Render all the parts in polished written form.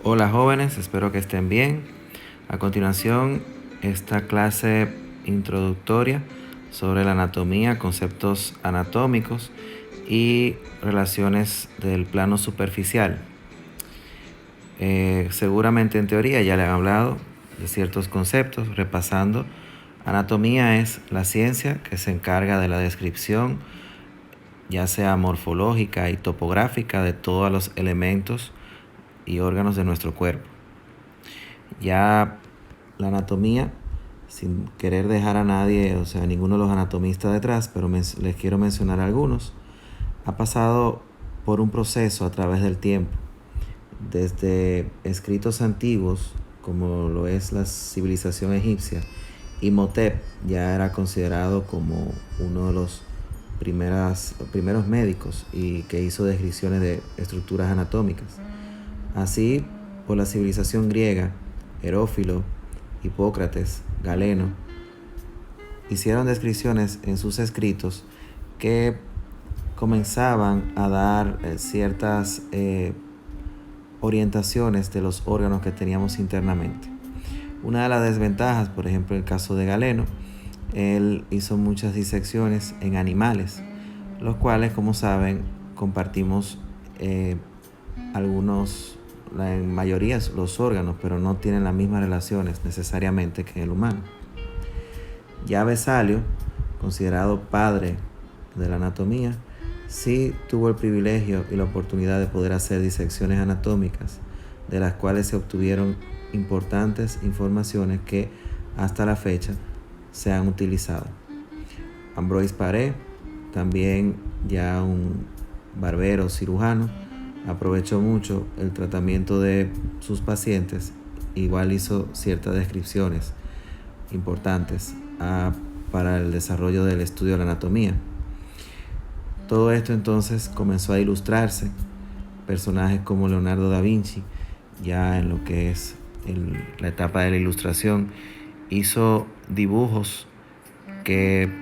Hola jóvenes, espero que estén bien. A continuación, esta clase introductoria sobre la anatomía, conceptos anatómicos y relaciones del plano superficial. Seguramente en teoría ya le han hablado de ciertos conceptos. Repasando, anatomía es la ciencia que se encarga de la descripción, ya sea morfológica y topográfica, de todos los elementos y órganos de nuestro cuerpo. Ya la anatomía, sin querer dejar a nadie, o sea, ninguno de los anatomistas detrás, pero les quiero mencionar algunos, ha pasado por un proceso a través del tiempo, desde escritos antiguos, como lo es la civilización egipcia. Imhotep ya era considerado como uno de los primeros médicos y que hizo descripciones de estructuras anatómicas. Así, por la civilización griega, Herófilo, Hipócrates, Galeno, hicieron descripciones en sus escritos que comenzaban a dar ciertas orientaciones de los órganos que teníamos internamente. Una de las desventajas, por ejemplo, el caso de Galeno, él hizo muchas disecciones en animales, los cuales, como saben, compartimos en mayoría los órganos, pero no tienen las mismas relaciones necesariamente que el humano. Ya Vesalio, considerado padre de la anatomía, sí tuvo el privilegio y la oportunidad de poder hacer disecciones anatómicas, de las cuales se obtuvieron importantes informaciones que hasta la fecha se han utilizado. Ambroise Paré, también ya un barbero cirujano, aprovechó mucho el tratamiento de sus pacientes. Igual hizo ciertas descripciones importantes para el desarrollo del estudio de la anatomía. Todo esto entonces comenzó a ilustrarse. Personajes como Leonardo da Vinci, ya en lo que es la etapa de la ilustración, hizo dibujos que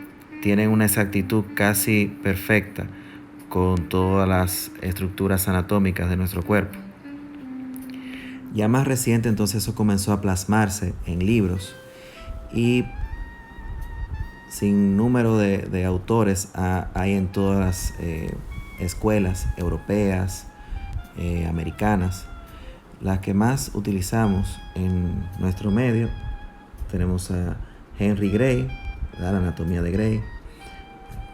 tienen una exactitud casi perfecta con todas las estructuras anatómicas de nuestro cuerpo. Ya más reciente, entonces, eso comenzó a plasmarse en libros y sin número de autores hay en todas las escuelas europeas, americanas. Las que más utilizamos en nuestro medio, tenemos a Henry Gray, la anatomía de Gray.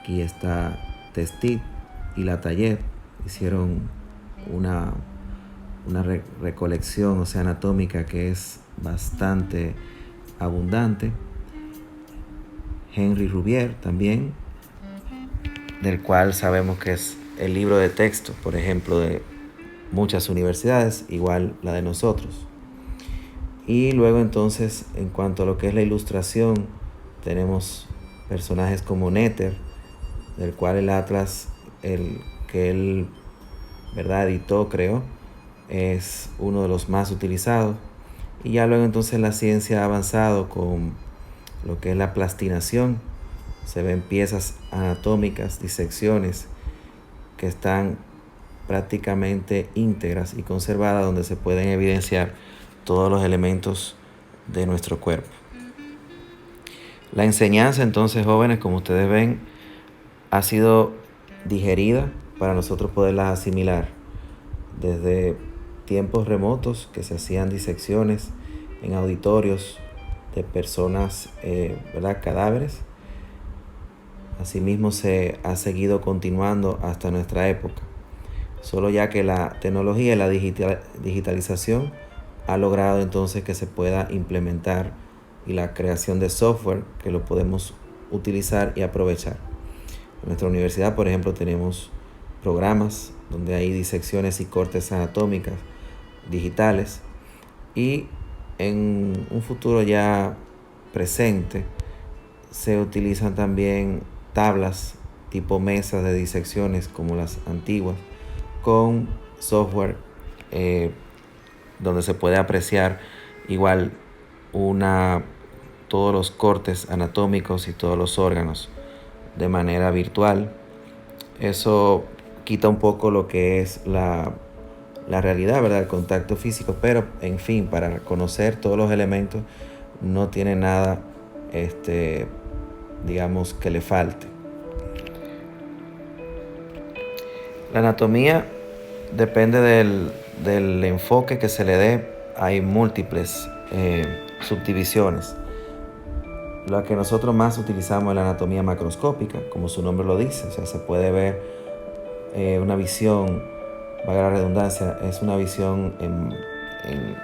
Aquí está Testit y Latayette, hicieron una recolección, anatómica que es bastante abundante. Henry Rubier también, del cual sabemos que es el libro de texto, por ejemplo, de muchas universidades, igual la de nosotros. Y luego entonces, en cuanto a lo que es la ilustración, tenemos personajes como Netter, del cual el atlas, el que él editó, creo, es uno de los más utilizados. Y ya luego entonces la ciencia ha avanzado con lo que es la plastinación. Se ven piezas anatómicas, disecciones que están prácticamente íntegras y conservadas, donde se pueden evidenciar todos los elementos de nuestro cuerpo. La enseñanza entonces, jóvenes, como ustedes ven, ha sido digerida para nosotros poderla asimilar. Desde tiempos remotos que se hacían disecciones en auditorios de personas, cadáveres. Asimismo se ha seguido continuando hasta nuestra época. Solo ya que la tecnología y la digitalización ha logrado entonces que se pueda implementar y la creación de software que lo podemos utilizar y aprovechar. En nuestra universidad, por ejemplo, tenemos programas donde hay disecciones y cortes anatómicas digitales, y en un futuro ya presente se utilizan también tablas tipo mesas de disecciones como las antiguas, con software donde se puede apreciar igual todos los cortes anatómicos y todos los órganos de manera virtual. Eso quita un poco lo que es la la realidad, ¿verdad? El contacto físico, pero en fin, para conocer todos los elementos no tiene nada, digamos, que le falte. La anatomía depende del enfoque que se le dé. Hay múltiples subdivisiones. La que nosotros más utilizamos es la anatomía macroscópica, como su nombre lo dice. O sea, se puede ver una visión, valga la redundancia, es una visión en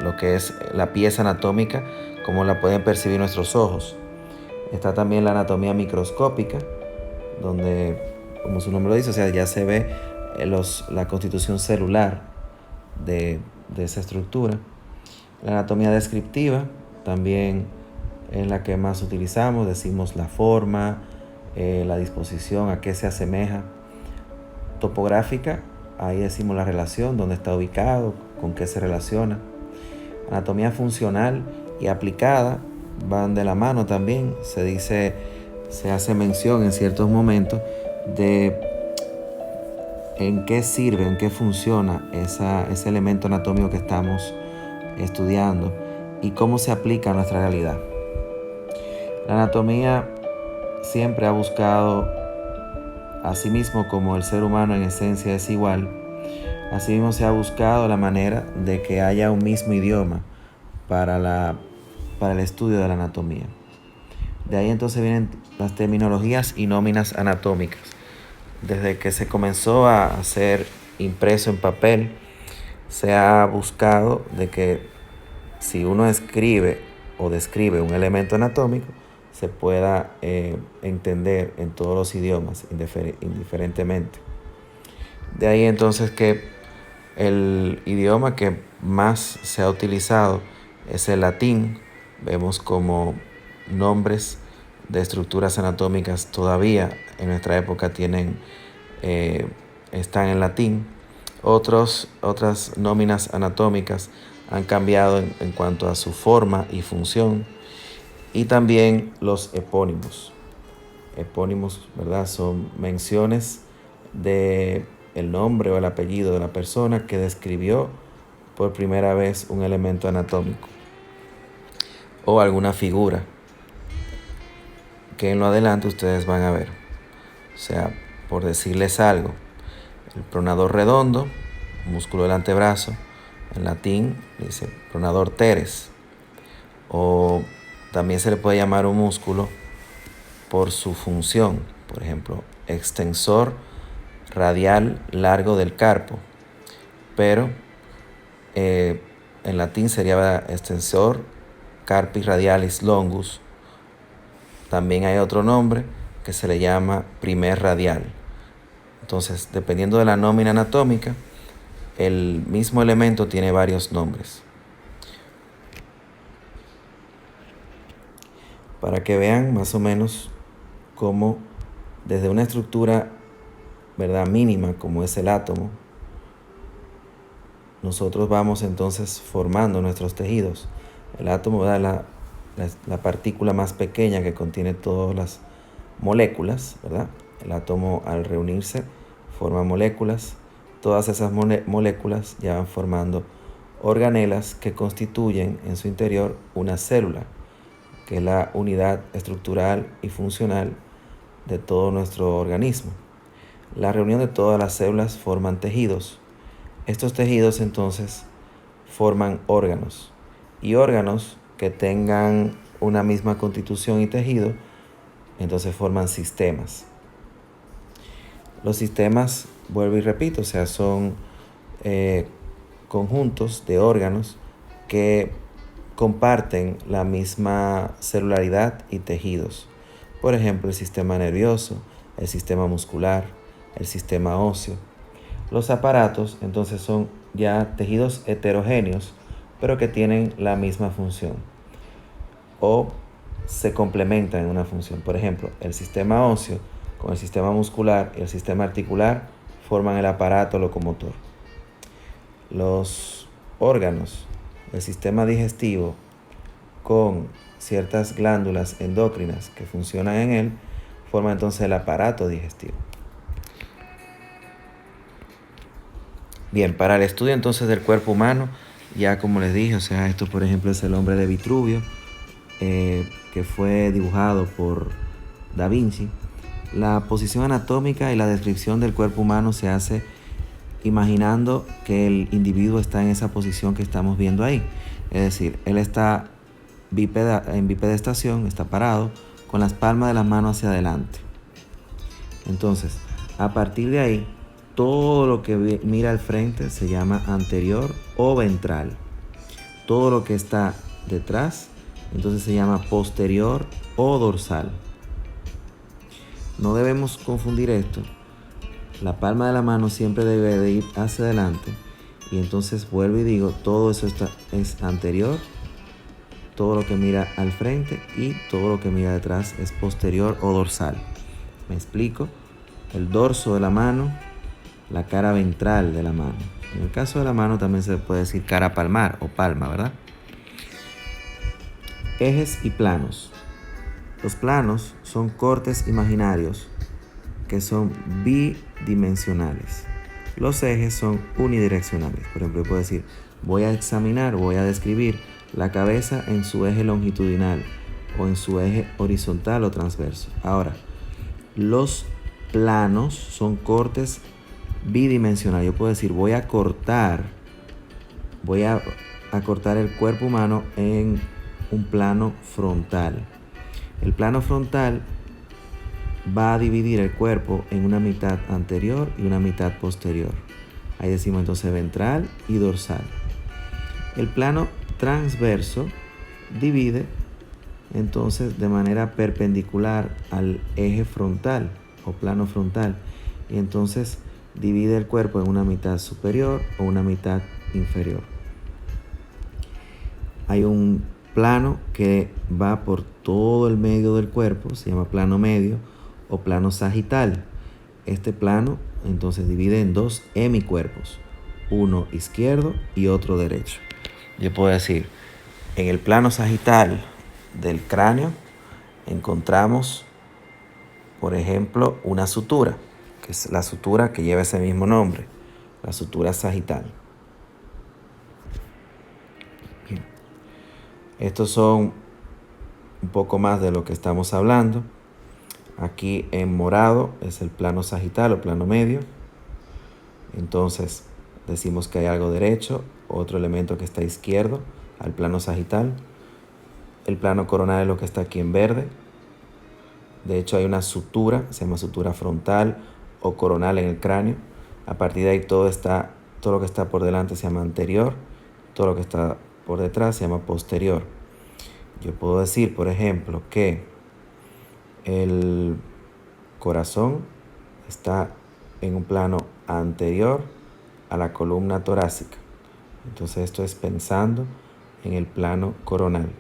lo que es la pieza anatómica, como la pueden percibir nuestros ojos. Está también la anatomía microscópica, donde, como su nombre lo dice, o sea, ya se ve la constitución celular de esa estructura. La anatomía descriptiva también es la que más utilizamos. Decimos la forma, la disposición, a qué se asemeja. Topográfica, ahí decimos la relación, dónde está ubicado, con qué se relaciona. Anatomía funcional y aplicada van de la mano también. Se hace mención en ciertos momentos de en qué sirve, en qué funciona ese elemento anatómico que estamos estudiando y cómo se aplica a nuestra realidad. La anatomía siempre ha buscado, asimismo como el ser humano en esencia es igual, asimismo se ha buscado la manera de que haya un mismo idioma para el estudio de la anatomía. De ahí entonces vienen las terminologías y nóminas anatómicas. Desde que se comenzó a hacer impreso en papel, se ha buscado de que si uno escribe o describe un elemento anatómico, se pueda entender en todos los idiomas indiferentemente. De ahí entonces que el idioma que más se ha utilizado es el latín. Vemos como nombres de estructuras anatómicas todavía en nuestra época están en latín. Otras nóminas anatómicas han cambiado en cuanto a su forma y función. Y también los epónimos. Epónimos, ¿verdad? Son menciones de el nombre o el apellido de la persona que describió por primera vez un elemento anatómico o alguna figura que en lo adelante ustedes van a ver. O sea, por decirles algo, el pronador redondo, músculo del antebrazo, en latín dice pronador teres, o también se le puede llamar un músculo por su función, por ejemplo, extensor radial largo del carpo, pero en latín sería extensor carpi radialis longus. También hay otro nombre que se le llama primer radial. Entonces, dependiendo de la nómina anatómica, el mismo elemento tiene varios nombres. Para que vean más o menos cómo desde una estructura, ¿verdad?, mínima como es el átomo, nosotros vamos entonces formando nuestros tejidos. El átomo, ¿verdad?, la partícula más pequeña que contiene todas las moléculas, ¿verdad? El átomo, al reunirse, forma moléculas. Todas esas moléculas ya van formando organelas que constituyen en su interior una célula, que es la unidad estructural y funcional de todo nuestro organismo. La reunión de todas las células forman tejidos. Estos tejidos entonces forman órganos, y órganos que tengan una misma constitución y tejido, entonces forman sistemas. Los sistemas, vuelvo y repito, o sea, son conjuntos de órganos que comparten la misma celularidad y tejidos. Por ejemplo, el sistema nervioso, el sistema muscular, el sistema óseo. Los aparatos, entonces, son ya tejidos heterogéneos, pero que tienen la misma función o se complementan en una función. Por ejemplo, el sistema óseo con el sistema muscular y el sistema articular forman el aparato locomotor. Los órganos, el sistema digestivo con ciertas glándulas endócrinas que funcionan en él, forman entonces el aparato digestivo. Bien, para el estudio entonces del cuerpo humano, ya como les dije, o sea, esto por ejemplo es el hombre de Vitruvio, que fue dibujado por Da Vinci. La posición anatómica y la descripción del cuerpo humano se hace imaginando que el individuo está en esa posición que estamos viendo ahí. Es decir, él está en bipedestación, está parado, con las palmas de las manos hacia adelante. Entonces, a partir de ahí, todo lo que mira al frente se llama anterior o ventral. Todo lo que está detrás, entonces se llama posterior o dorsal. No debemos confundir esto. La palma de la mano siempre debe de ir hacia adelante. Y entonces vuelvo y digo, todo eso es anterior. Todo lo que mira al frente y todo lo que mira detrás es posterior o dorsal. ¿Me explico? El dorso de la mano, la cara ventral de la mano. En el caso de la mano también se puede decir cara palmar o palma, ¿verdad? Ejes y planos. Los planos son cortes imaginarios que son bidimensionales. Los ejes son unidireccionales. Por ejemplo, yo puedo decir, voy a examinar, voy a describir la cabeza en su eje longitudinal o en su eje horizontal o transverso. Ahora, los planos son cortes bidimensionales. Yo puedo decir, voy a cortar el cuerpo humano en un plano frontal. El plano frontal va a dividir el cuerpo en una mitad anterior y una mitad posterior. Ahí decimos entonces ventral y dorsal. El plano transverso divide entonces de manera perpendicular al eje frontal o plano frontal, y entonces divide el cuerpo en una mitad superior o una mitad inferior. Hay un plano que va por todo el medio del cuerpo, se llama plano medio o plano sagital. Este plano entonces divide en dos hemicuerpos, uno izquierdo y otro derecho. Yo puedo decir, en el plano sagital del cráneo encontramos, por ejemplo, una sutura, que es la sutura que lleva ese mismo nombre, la sutura sagital. Bien. Estos son un poco más de lo que estamos hablando. Aquí en morado es el plano sagital o plano medio. Entonces decimos que hay algo derecho, otro elemento que está izquierdo al plano sagital. El plano coronal es lo que está aquí en verde. De hecho hay una sutura, se llama sutura frontal o coronal en el cráneo. A partir de ahí todo lo que está por delante se llama anterior, todo lo que está por detrás se llama posterior. Yo puedo decir, por ejemplo, que el corazón está en un plano anterior a la columna torácica. Entonces esto es pensando en el plano coronal.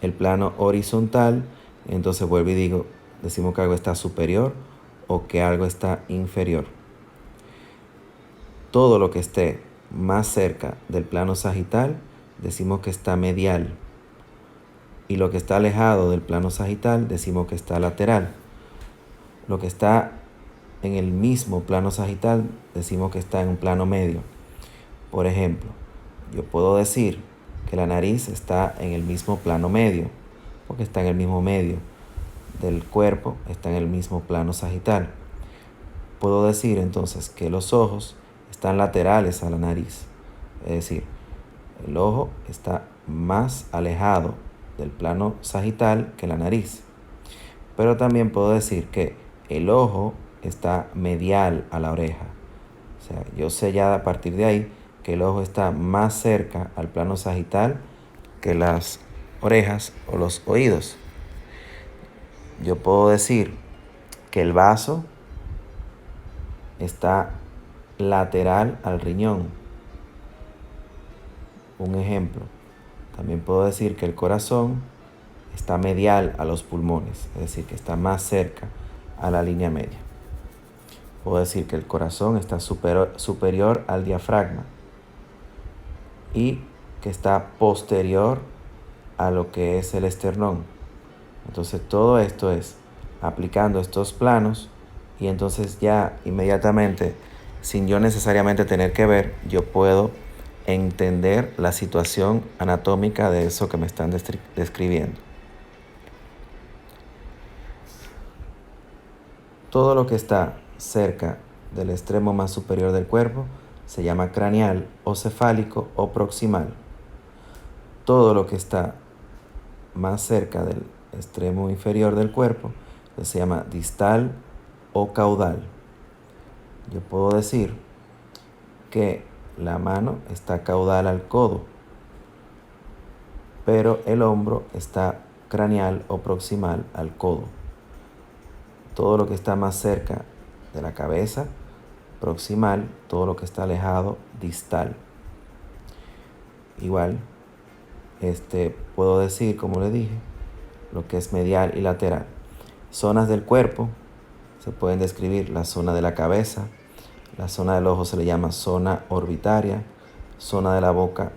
El plano horizontal, entonces vuelvo y digo, decimos que algo está superior o que algo está inferior. Todo lo que esté más cerca del plano sagital, decimos que está medial. Y lo que está alejado del plano sagital, decimos que está lateral. Lo que está en el mismo plano sagital, decimos que está en un plano medio. Por ejemplo, yo puedo decir que la nariz está en el mismo plano medio, porque está en el mismo medio del cuerpo, está en el mismo plano sagital. Puedo decir entonces que los ojos están laterales a la nariz, es decir, el ojo está más alejado del plano sagital que la nariz. Pero también puedo decir que el ojo está medial a la oreja. O sea, yo sé ya a partir de ahí que el ojo está más cerca al plano sagital que las orejas o los oídos. Yo puedo decir que el vaso está lateral al riñón. Un ejemplo. También puedo decir que el corazón está medial a los pulmones, es decir, que está más cerca a la línea media. Puedo decir que el corazón está superior al diafragma y que está posterior a lo que es el esternón. Entonces todo esto es aplicando estos planos y entonces ya inmediatamente sin yo necesariamente tener que ver, yo puedo entender la situación anatómica de eso que me están describiendo. Todo lo que está cerca del extremo más superior del cuerpo se llama craneal o cefálico o proximal. Todo lo que está más cerca del extremo inferior del cuerpo se llama distal o caudal. Yo puedo decir que la mano está caudal al codo, pero el hombro está craneal o proximal al codo. Todo lo que está más cerca de la cabeza, proximal; todo lo que está alejado, distal. Igual, puedo decir, como le dije, lo que es medial y lateral. Zonas del cuerpo se pueden describir: la zona de la cabeza, la zona del ojo se le llama zona orbitaria, zona de la boca,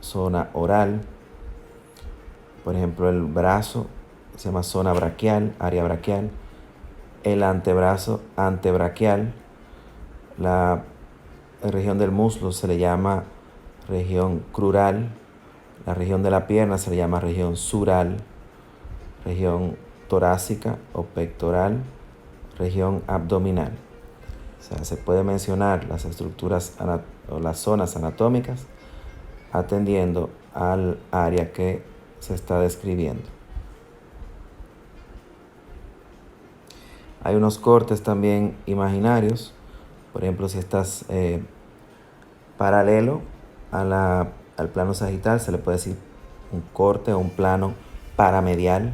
zona oral. Por ejemplo, el brazo se llama zona braquial, área braquial. El antebrazo, antebraquial. La región del muslo se le llama región crural. La región de la pierna se le llama región sural. Región torácica o pectoral. Región abdominal. O sea, se puede mencionar las estructuras o las zonas anatómicas atendiendo al área que se está describiendo. Hay unos cortes también imaginarios. Por ejemplo, si estás paralelo al plano sagital, se le puede decir un corte o un plano paramedial,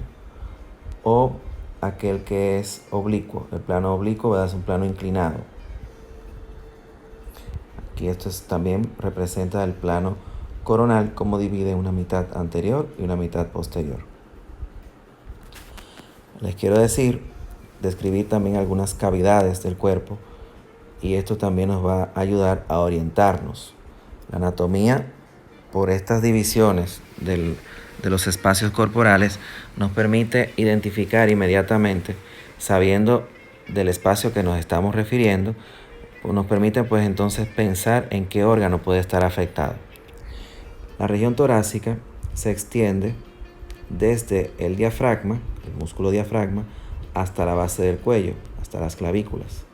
o aquel que es oblicuo. El plano oblicuo, ¿verdad?, es un plano inclinado. Aquí esto también representa el plano coronal, como divide una mitad anterior y una mitad posterior. Les quiero describir también algunas cavidades del cuerpo, y esto también nos va a ayudar a orientarnos. La anatomía, por estas divisiones de los espacios corporales, nos permite identificar inmediatamente, sabiendo del espacio que nos estamos refiriendo, nos permite pues entonces pensar en qué órgano puede estar afectado. La región torácica se extiende desde el diafragma, el músculo diafragma, hasta la base del cuello, hasta las clavículas.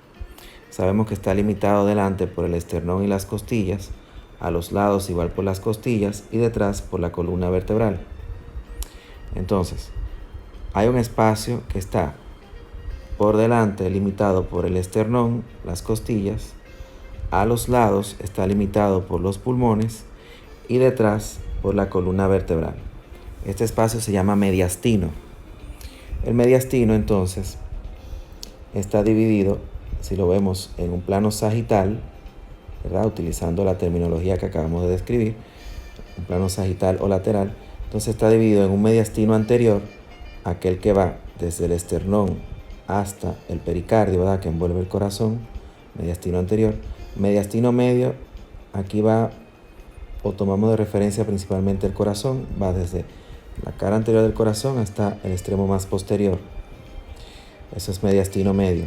Sabemos que está limitado delante por el esternón y las costillas, a los lados igual por las costillas y detrás por la columna vertebral. Entonces, hay un espacio que está por delante limitado por el esternón, las costillas; a los lados está limitado por los pulmones y detrás por la columna vertebral. Este espacio se llama mediastino. El mediastino entonces está dividido, si lo vemos en un plano sagital, ¿verdad?, utilizando la terminología que acabamos de describir, un plano sagital o lateral. Entonces está dividido en un mediastino anterior, aquel que va desde el esternón hasta el pericardio, ¿verdad?, que envuelve el corazón, mediastino anterior. Mediastino medio, aquí va, o tomamos de referencia principalmente el corazón, va desde la cara anterior del corazón hasta el extremo más posterior. Eso es mediastino medio.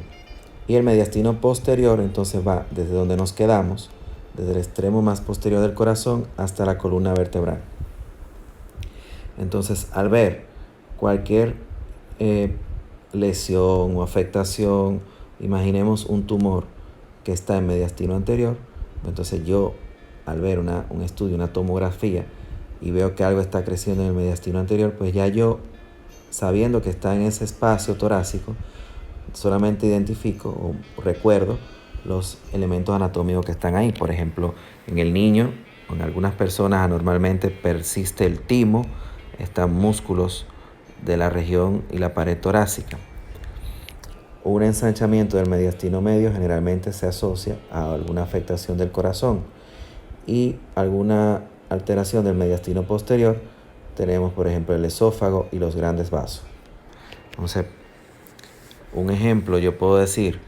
Y el mediastino posterior entonces va desde donde nos quedamos, desde el extremo más posterior del corazón hasta la columna vertebral. Entonces, al ver cualquier lesión o afectación, imaginemos un tumor que está en mediastino anterior, entonces yo, al ver un estudio, una tomografía, y veo que algo está creciendo en el mediastino anterior, pues ya yo, sabiendo que está en ese espacio torácico, solamente identifico o recuerdo los elementos anatómicos que están ahí. Por ejemplo, en el niño o en algunas personas anormalmente persiste el timo, están músculos de la región y la pared torácica. Un ensanchamiento del mediastino medio generalmente se asocia a alguna afectación del corazón, y alguna alteración del mediastino posterior tenemos, por ejemplo, el esófago y los grandes vasos. Entonces, un ejemplo, yo puedo decir,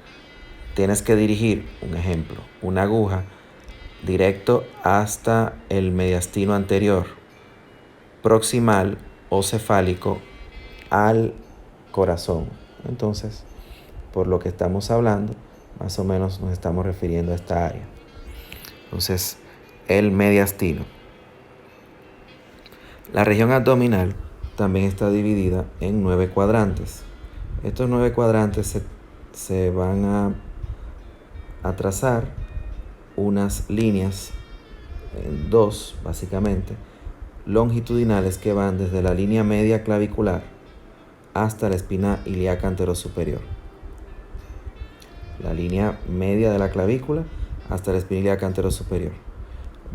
tienes que dirigir, un ejemplo, una aguja directo hasta el mediastino anterior, proximal o cefálico al corazón. Entonces, por lo que estamos hablando, Más o menos nos estamos refiriendo a esta área. Entonces, el mediastino. La región abdominal también está dividida en 9 cuadrantes. Estos 9 cuadrantes se van a trazar unas líneas, dos básicamente, longitudinales que van desde la línea media clavicular hasta la espina ilíaca anterosuperior. La línea media de la clavícula hasta la espina ilíaca anterosuperior.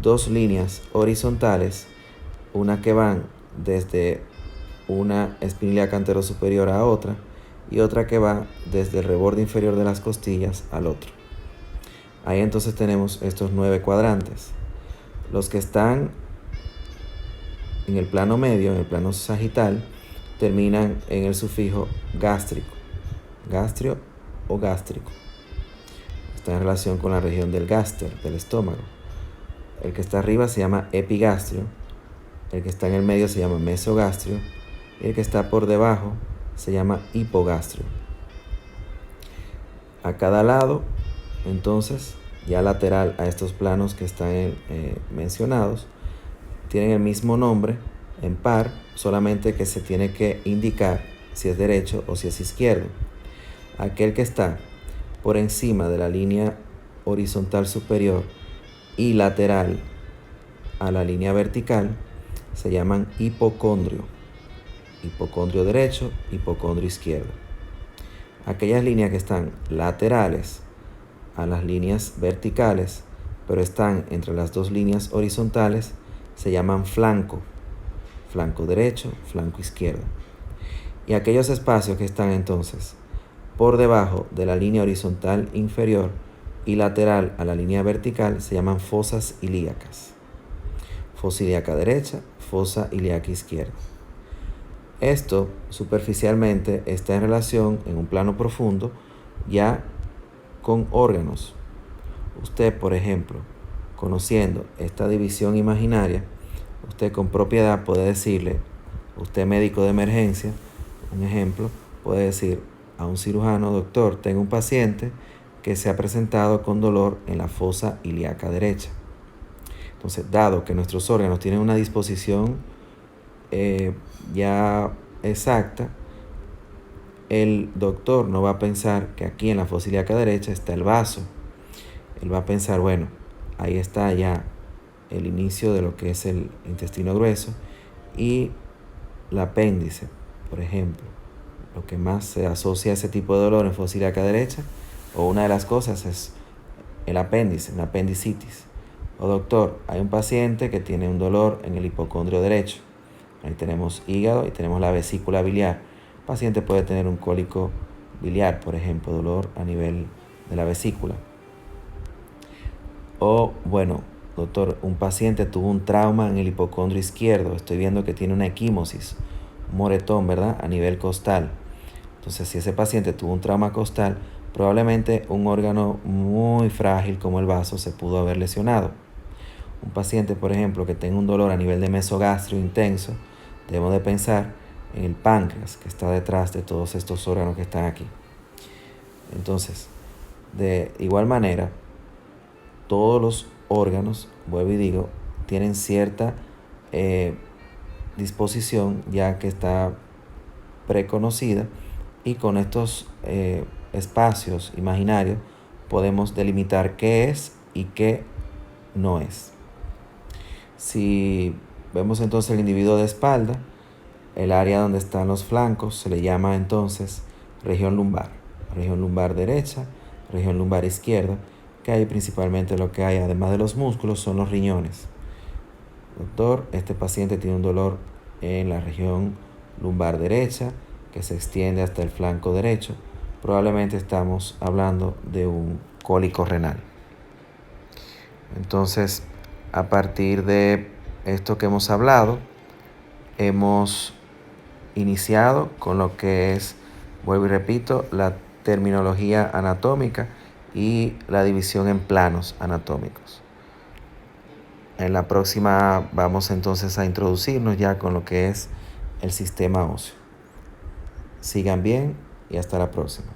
Dos líneas horizontales, una que van desde una espina ilíaca anterosuperior a otra y otra que va desde el reborde inferior de las costillas al otro. Ahí entonces tenemos estos 9 cuadrantes. Los que están en el plano medio, en el plano sagital, terminan en el sufijo gástrico, gastrio o gástrico. Está en relación con la región del gáster, del estómago. El que está arriba se llama epigastrio, el que está en el medio se llama mesogastrio y el que está por debajo se llama hipogastrio. A cada lado, entonces, ya lateral a estos planos que están mencionados, tienen el mismo nombre en par, solamente que se tiene que indicar si es derecho o si es izquierdo. Aquel que está por encima de la línea horizontal superior y lateral a la línea vertical se llaman hipocondrio. Hipocondrio derecho, hipocondrio izquierdo. Aquellas líneas que están laterales a las líneas verticales, pero están entre las dos líneas horizontales, se llaman flanco. Flanco derecho, flanco izquierdo. Y aquellos espacios que están entonces por debajo de la línea horizontal inferior y lateral a la línea vertical se llaman fosas ilíacas. Fosa ilíaca derecha, fosa ilíaca izquierda. Esto superficialmente está en relación en un plano profundo ya con órganos. Usted, por ejemplo, conociendo esta división imaginaria, usted con propiedad puede decirle, usted médico de emergencia, un ejemplo, puede decir a un cirujano: doctor, tengo un paciente que se ha presentado con dolor en la fosa ilíaca derecha. Entonces, dado que nuestros órganos tienen una disposición ya exacta, el doctor no va a pensar que aquí en la fosa ilíaca derecha está el vaso. Él va a pensar, bueno, ahí está ya el inicio de lo que es el intestino grueso y el apéndice, por ejemplo. Lo que más se asocia a ese tipo de dolor en fosa ilíaca derecha, o una de las cosas, es el apéndice, una apendicitis. O doctor, hay un paciente que tiene un dolor en el hipocondrio derecho. Ahí tenemos hígado y tenemos la vesícula biliar. El paciente puede tener un cólico biliar, por ejemplo, dolor a nivel de la vesícula. O, bueno, doctor, un paciente tuvo un trauma en el hipocondrio izquierdo. Estoy viendo que tiene una equimosis, un moretón, ¿verdad?, a nivel costal. Entonces, si ese paciente tuvo un trauma costal, probablemente un órgano muy frágil como el vaso se pudo haber lesionado. Un paciente, por ejemplo, que tenga un dolor a nivel de mesogastrio intenso, debemos de pensar en el páncreas, que está detrás de todos estos órganos que están aquí. Entonces, de igual manera, todos los órganos, vuelvo y digo, tienen cierta disposición ya que está preconocida, y con estos espacios imaginarios podemos delimitar qué es y qué no es. Si vemos entonces el individuo de espalda, el área donde están los flancos se le llama entonces región lumbar derecha, región lumbar izquierda, que ahí principalmente lo que hay, además de los músculos, son los riñones. Doctor, este paciente tiene un dolor en la región lumbar derecha que se extiende hasta el flanco derecho. Probablemente estamos hablando de un cólico renal. Entonces, a partir de esto que hemos hablado, hemos iniciado con lo que es, vuelvo y repito, la terminología anatómica y la división en planos anatómicos. En la próxima vamos entonces a introducirnos ya con lo que es el sistema óseo. Sigan bien y hasta la próxima.